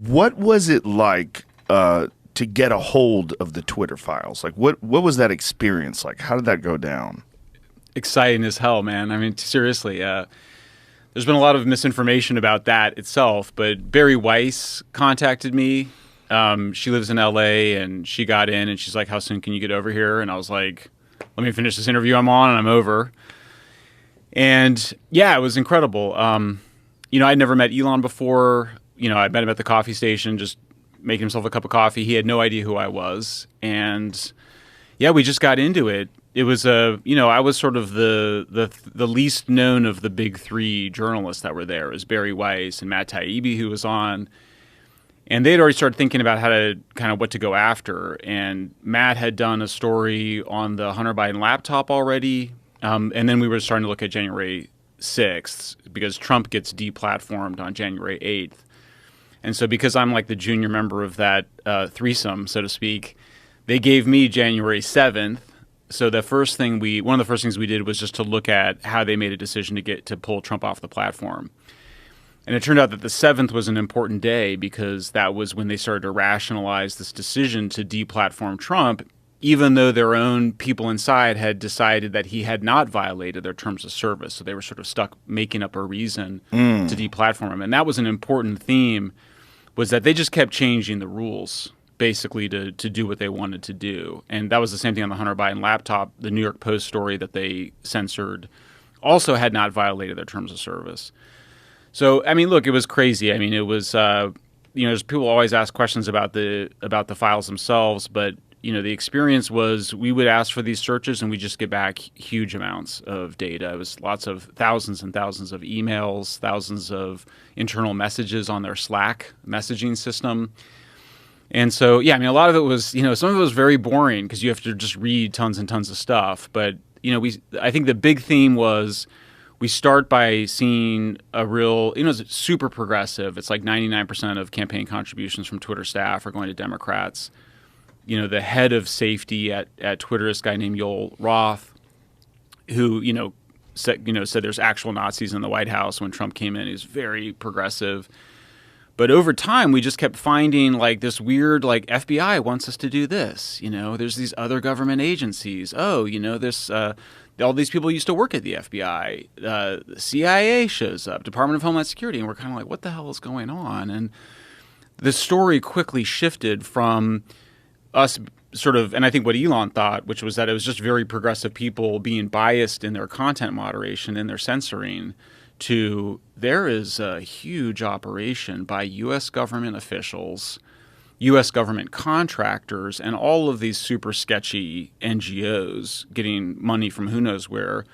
What was it like to get a hold of the Twitter files? Like, what was that experience like? How did that go down? Exciting as hell, man. I mean, seriously, there's been a lot of misinformation about that itself, but Barry Weiss contacted me. She lives in LA and she got in and she's like, how soon can you get over here? And I was like, let me finish this interview I'm on and I'm over. And yeah, it was incredible. I'd never met Elon before. I met him at the coffee station, just making himself a cup of coffee. He had no idea who I was. And yeah, we just got into it. It was I was sort of the least known of the big three journalists that were there. It was Barry Weiss and Matt Taibbi who was on. And they had already started thinking about how to kind of what to go after. And Matt had done a story on the Hunter Biden laptop already. And then we were starting to look at January 6th because Trump gets deplatformed on January 8th. And so because I'm like the junior member of that threesome, so to speak, they gave me January 7th. So one of the first things we did was just to look at how they made a decision to pull Trump off the platform. And it turned out that the 7th was an important day because that was when they started to rationalize this decision to deplatform Trump, even though their own people inside had decided that he had not violated their terms of service. So they were sort of stuck making up a reason to deplatform him. And that was an important theme, was that they just kept changing the rules basically to do what they wanted to do. And that was the same thing on the Hunter Biden laptop. The New York Post story that they censored also had not violated their terms of service. So, I mean, look, it was crazy. I mean, it was, people always ask questions about the files themselves, but, the experience was we would ask for these searches and we just get back huge amounts of data. It was lots of thousands and thousands of emails, thousands of internal messages on their Slack messaging system. And so, yeah, I mean, a lot of it was, some of it was very boring because you have to just read tons and tons of stuff. But, I think the big theme was we start by seeing a real, it's super progressive. It's like 99% of campaign contributions from Twitter staff are going to Democrats. The head of safety at Twitter, this guy named Yoel Roth, who, said there's actual Nazis in the White House when Trump came in. He was very progressive. But over time, we just kept finding like this weird, like FBI wants us to do this. There's these other government agencies. Oh, all these people used to work at the FBI. The CIA shows up, Department of Homeland Security, and we're kind of like, what the hell is going on? And the story quickly shifted from us sort of, and I think what Elon thought, which was that it was just very progressive people being biased in their content moderation and their censoring, to there is a huge operation by U.S. government officials, U.S. government contractors, and all of these super sketchy NGOs getting money from who knows where,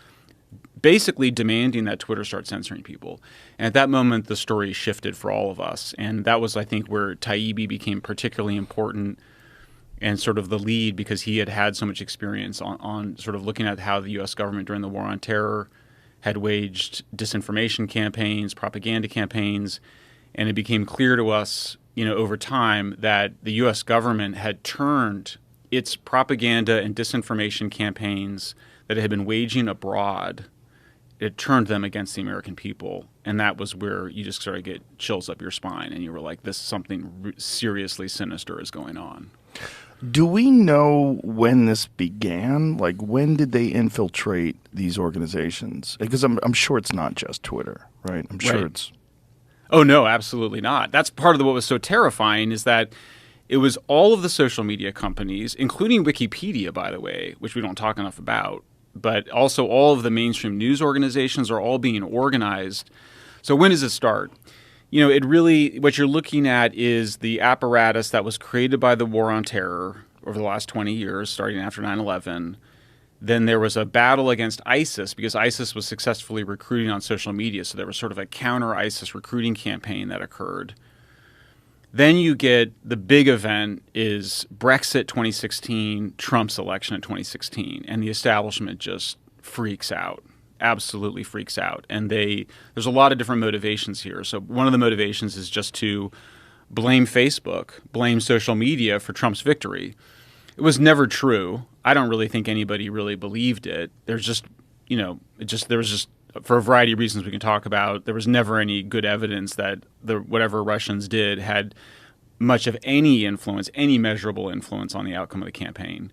basically demanding that Twitter start censoring people. And at that moment, the story shifted for all of us. And that was, I think, where Taibbi became particularly important and sort of the lead because he had had so much experience on sort of looking at how the U.S. government during the War on Terror had waged disinformation campaigns, propaganda campaigns, and it became clear to us, over time that the U.S. government had turned its propaganda and disinformation campaigns that it had been waging abroad, it turned them against the American people. And that was where you just sort of get chills up your spine and you were like, this something seriously sinister is going on. Do we know when this began? Like, when did they infiltrate these organizations? Because I'm sure it's not just Twitter, right? I'm sure it's... Oh, no, absolutely not. That's part of what was so terrifying is that it was all of the social media companies, including Wikipedia, by the way, which we don't talk enough about, but also all of the mainstream news organizations are all being organized. So when does it start? It really, what you're looking at is the apparatus that was created by the War on Terror over the last 20 years, starting after 9/11. Then there was a battle against ISIS because ISIS was successfully recruiting on social media. So there was sort of a counter-ISIS recruiting campaign that occurred. Then you get the big event is Brexit 2016, Trump's election in 2016, and the establishment just freaks out. Absolutely freaks out. And there's a lot of different motivations here. So one of the motivations is just to blame Facebook, blame social media for Trump's victory. It was never true. I don't really think anybody really believed it. There's just, there was just for a variety of reasons we can talk about, there was never any good evidence that whatever Russians did had much of any influence, any measurable influence on the outcome of the campaign.